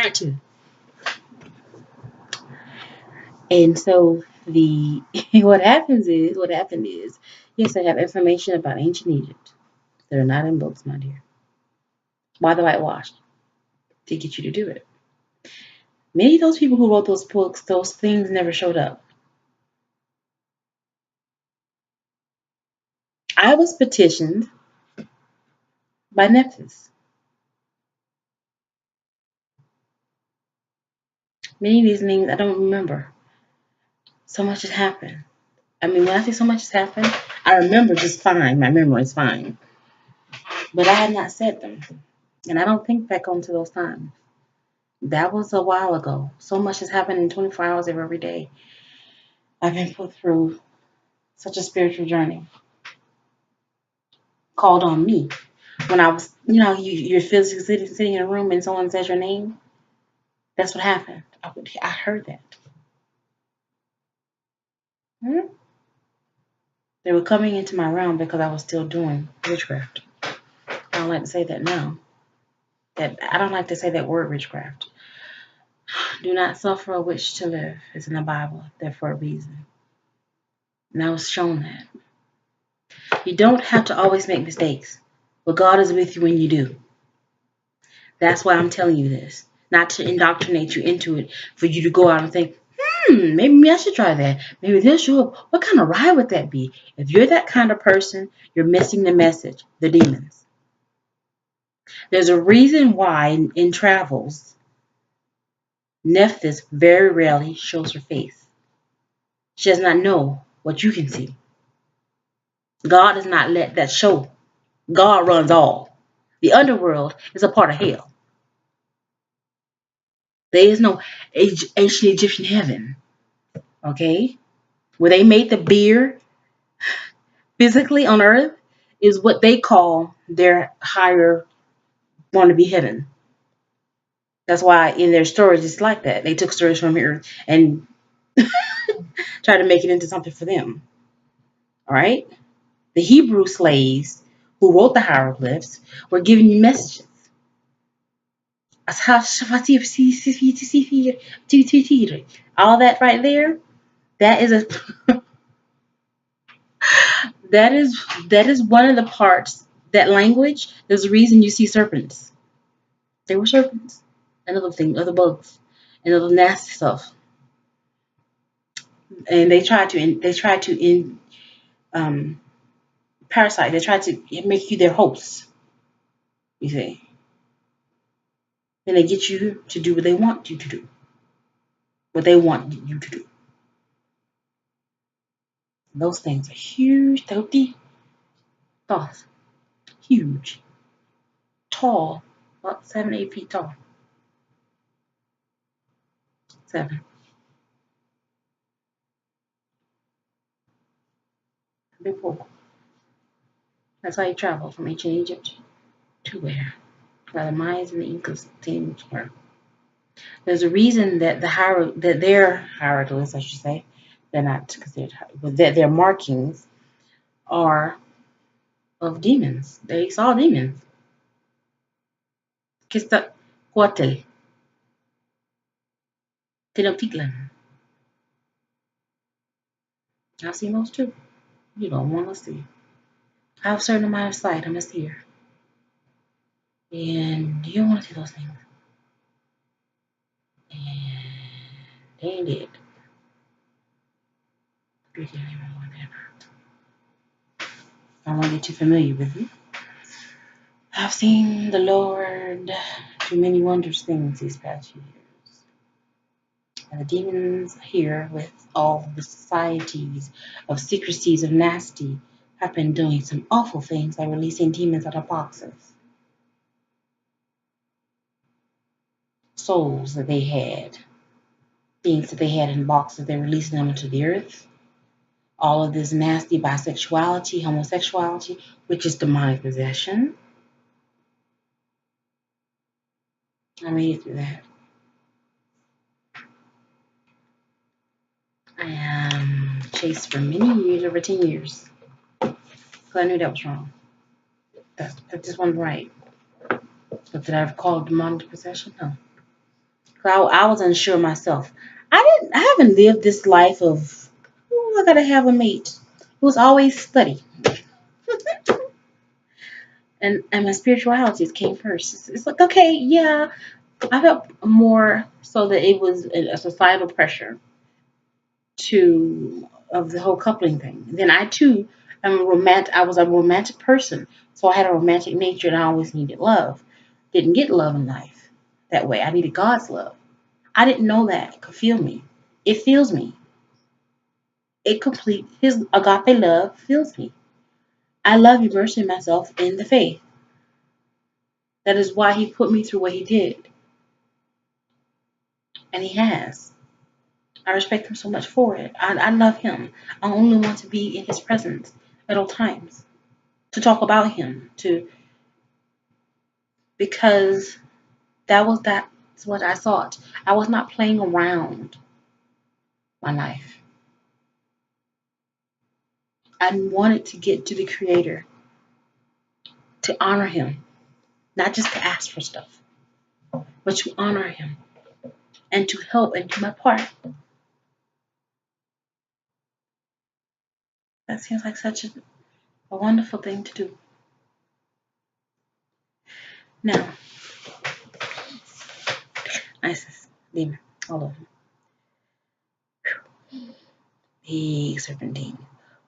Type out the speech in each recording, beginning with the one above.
Part two. And so the what happened is, yes, I have information about ancient Egypt that are not in books, my dear. Why the whitewashed? To get you to do it. Many of those people who wrote those books, those things never showed up. I was petitioned by Nephthys. Many of these names I don't remember. So much has happened. I mean, when I say so much has happened, I remember just fine. My memory is fine. But I had not said them. And I don't think back onto those times. That was a while ago. So much has happened in 24 hours of every day. I've been put through such a spiritual journey called on me. When I was, you're physically sitting in a room and someone says your name. That's what happened. I heard that. Hmm? They were coming into my realm because I was still doing witchcraft. I don't like to say that now. That I don't like to say that word witchcraft. Do not suffer a witch to live. It's in the Bible. There for a reason. And I was shown that. You don't have to always make mistakes, but God is with you when you do. That's why I'm telling you this. Not to indoctrinate you into it, for you to go out and think, maybe I should try that. Maybe this should. What kind of ride would that be? If you're that kind of person, you're missing the message. The demons. There's a reason why in travels, Nephthys very rarely shows her face. She does not know what you can see. God does not let that show. God runs all. The underworld is a part of hell. There is no ancient Egyptian heaven, okay? Where they made the beer physically on earth is what they call their higher want to be heaven. That's why in their stories it's like that. They took stories from here and tried to make it into something for them. All right? The Hebrew slaves who wrote the hieroglyphs were giving you messages. All that right there, that is a that is one of the parts, that language. There's a reason you see serpents. They were serpents and other bugs and other nasty stuff. And they try to um, parasite. They try to make you their hosts. You see, and they get you to do what they want you to do. What they want you to do. Those things are huge, 30 thoughts. Huge, tall, about 7, 8 feet tall. 7. Big folk. That's how you travel from ancient Egypt to where? Where the Mayas and the Incas teams were. There's a reason that their hieroglyphs, I should say, they're not considered, but that their markings are of demons. They saw demons. Kista Quetzal, Tenochtitlan. I've seen those too. You don't want to see. I have a certain amount of sight. I'm a seer. And you don't want to see those things. And they ain't dead. You can't even want that. I don't want to get too familiar with you. I've seen the Lord do many wondrous things these past few years. And the demons here, with all the societies of secrecies of nasty, have been doing some awful things like releasing demons out of boxes. Souls that they had, things that they had in boxes, they're releasing them into the earth. All of this nasty bisexuality, homosexuality, which is demonic possession. I made it through that. I am chased for many years, over 10 years. So I knew that was wrong. That just wasn't right. But did I ever call it demonic possession? No. I was unsure myself. I haven't lived this life of, oh, I gotta have a mate. It was always study. And my spirituality came first. It's like, okay, yeah, I felt more so that it was a societal pressure to of the whole coupling thing. Then I too am a romantic. I was a romantic person, so I had a romantic nature, and I always needed love. Didn't get love in life that way. I needed God's love. I didn't know that it could feel me. It feels me. It complete His agape love feels me. I love immersing myself in the faith. That is why He put me through what He did, and He has. I respect Him so much for it. I love Him. I only want to be in His presence at all times, to talk about Him, to because that's what I thought. I was not playing around my life. I wanted to get to the Creator, to honor Him, not just to ask for stuff, but to honor Him and to help and do my part. That seems like such a wonderful thing to do. Now, ISIS, demon, all of them. Big serpentine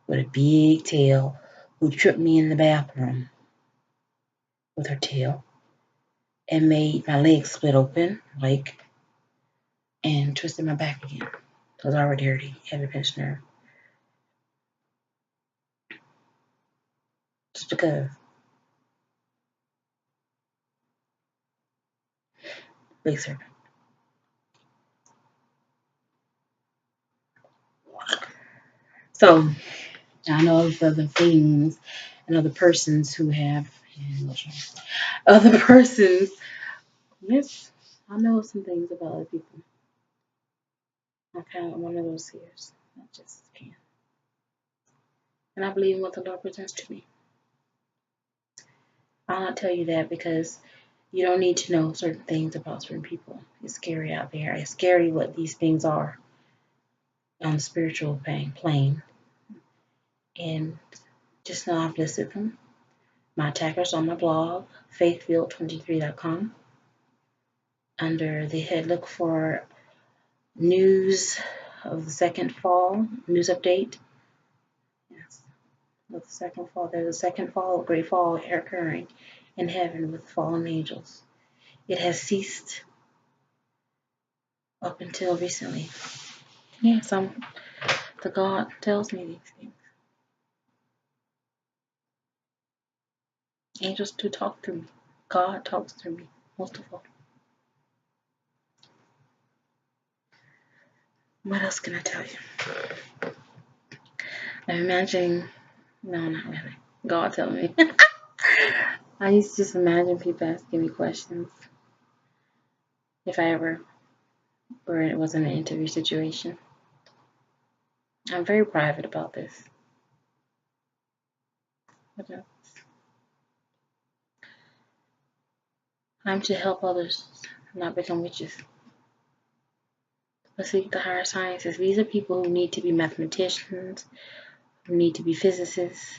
with a big tail who tripped me in the bathroom with her tail and made my legs split open, like, and twisted my back again. It was already dirty, heavy pinched nerve. Just because. Big serpent. So, I know of other things and other persons who have, other persons, yes, I know some things about other people. I'm kind of one of those here. I just can't. And I believe in what the Lord presents to me. I'll not tell you that because you don't need to know certain things about certain people. It's scary out there. It's scary what these things are on the spiritual plane. And just know I've listed them. My attackers on my blog, faithfield23.com. Under the head, look for news of the second fall, news update. Yes, with the second fall, there's a second fall, a great fall occurring in heaven with fallen angels. It has ceased up until recently. Yes, the God tells me these things. Angels do talk to me. God talks to me, most of all. What else can I tell you? I'm imagining, no, not really. God telling me. I used to just imagine people asking me questions. If I ever was in an interview situation. I'm very private about this. What else? I'm to help others not become witches. Let's seek the higher sciences. These are people who need to be mathematicians, who need to be physicists,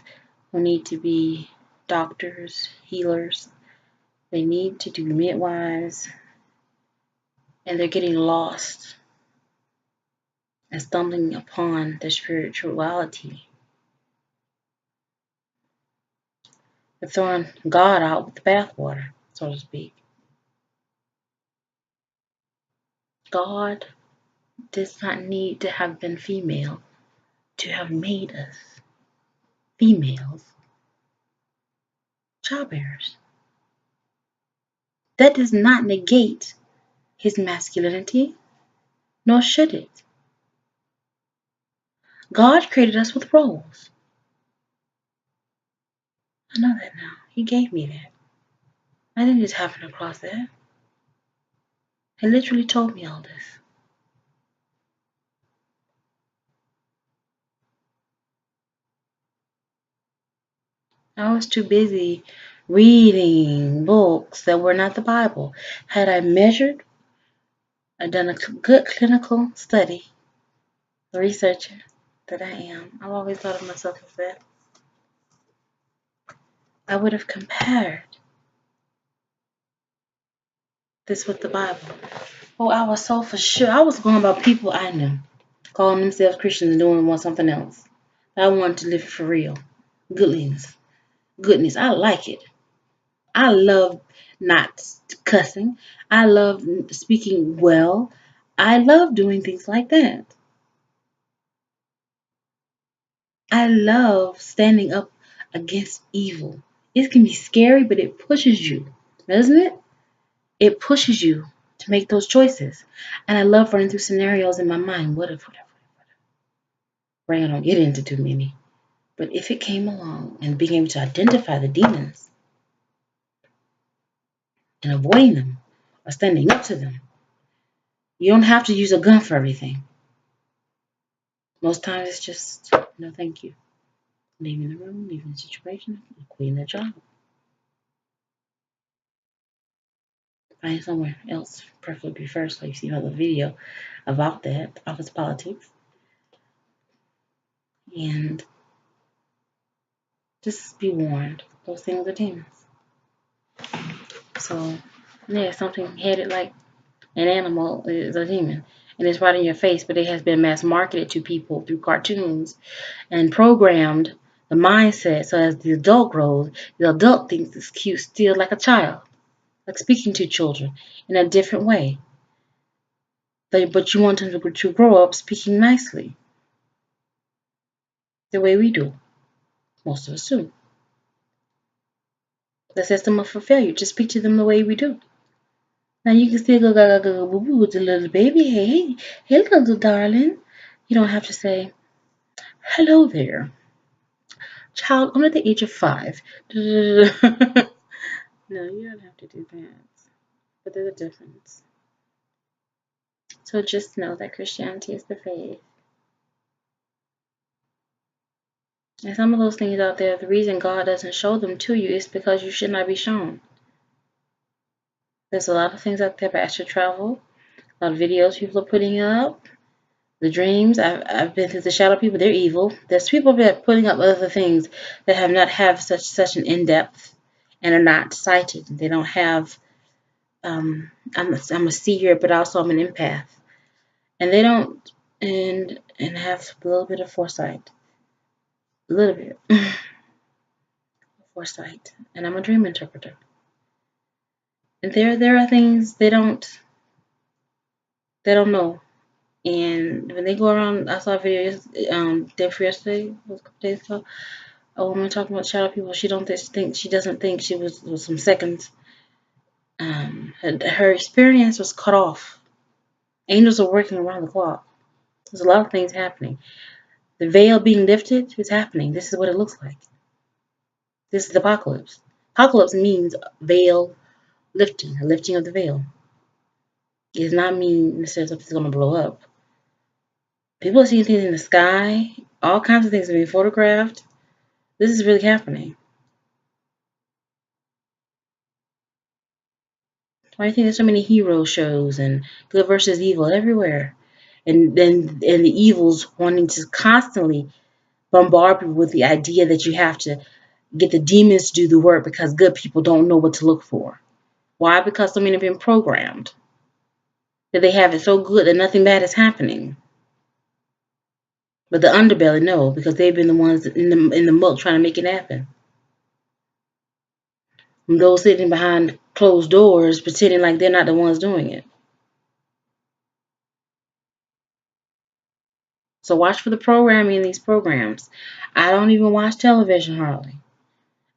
who need to be doctors, healers. They need to do midwives, and they're getting lost and stumbling upon their spirituality. They're throwing God out with the bathwater, so to speak. God does not need to have been female to have made us females childbearers. That does not negate his masculinity, nor should it. God created us with roles. I know that now. He gave me that. I didn't just happen across that. He literally told me all this. I was too busy reading books that were not the Bible. Had I measured I've done a good clinical study, the researcher that I am. I've always thought of myself as that. I would have compared this with the Bible. Oh, I was so for sure. I was going about people I knew, calling themselves Christians and doing something else. I wanted to live it for real. Goodness. Goodness. I like it. I love not cussing. I love speaking well. I love doing things like that. I love standing up against evil. It can be scary, but it pushes you, doesn't it? It pushes you to make those choices. And I love running through scenarios in my mind. What if, whatever. Right? I don't get into too many. But if it came along and being able to identify the demons and avoiding them or standing up to them, you don't have to use a gun for everything. Most times it's just, no, thank you. Leaving the room, leaving the situation, quitting the job. Find somewhere else, preferably first, like you see another video about that, office politics. And just be warned, those things are demons. So, yeah, something headed like an animal is a demon. And it's right in your face, but it has been mass marketed to people through cartoons and programmed the mindset. So as the adult grows, the adult thinks it's cute still like a child, like speaking to children in a different way. But you want them to grow up speaking nicely, the way we do. Most of us do. That sets them up for failure. Just speak to them the way we do. Now you can still go boo boo with the little baby. Hey, little darling. You don't have to say, hello there, child under the age of 5. No, you don't have to do that. But there's a difference. So just know that Christianity is the faith. And some of those things out there, the reason God doesn't show them to you is because you should not be shown. There's a lot of things out there about astral travel, a lot of videos people are putting up, the dreams. I've been through the shadow people, they're evil. There's people that are putting up other things that have not have such an in-depth and are not sighted. They don't have I'm a seer, but also I'm an empath. And they don't and have a little bit of foresight. A little bit. Foresight. And I'm a dream interpreter. And there are things they don't know. And when they go around, I saw a video day for yesterday, was a couple days ago. A woman talking about shadow people. She doesn't think she was some seconds. Her experience was cut off. Angels are working around the clock. There's a lot of things happening. The veil being lifted is happening. This is what it looks like. This is the apocalypse. Apocalypse means veil lifting, a lifting of the veil. It does not mean necessarily something's going to blow up. People are seeing things in the sky. All kinds of things are being photographed. This is really happening. Why do you think there's so many hero shows and good versus evil everywhere? And the evils wanting to constantly bombard people with the idea that you have to get the demons to do the work because good people don't know what to look for. Why? Because so many have been programmed that they have it so good that nothing bad is happening. But the underbelly know because they've been the ones in the muck trying to make it happen. And those sitting behind closed doors pretending like they're not the ones doing it. So watch for the programming in these programs. I don't even watch television hardly.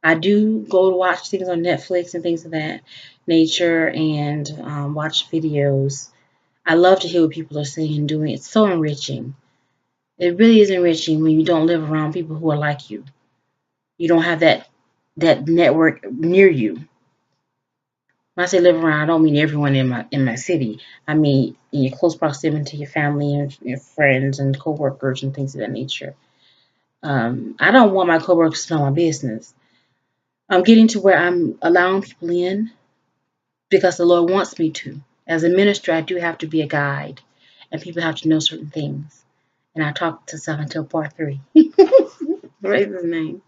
I do go to watch things on Netflix and things of that nature and watch videos. I love to hear what people are saying and doing. It's so enriching. It really is enriching when you don't live around people who are like you. You don't have that network near you. When I say live around, I don't mean everyone in my city. I mean in your close proximity to your family and your friends and coworkers and things of that nature. I don't want my coworkers to know my business. I'm getting to where I'm allowing people in because the Lord wants me to. As a minister, I do have to be a guide, and people have to know certain things. And I talked to self until part 3. Praise his name.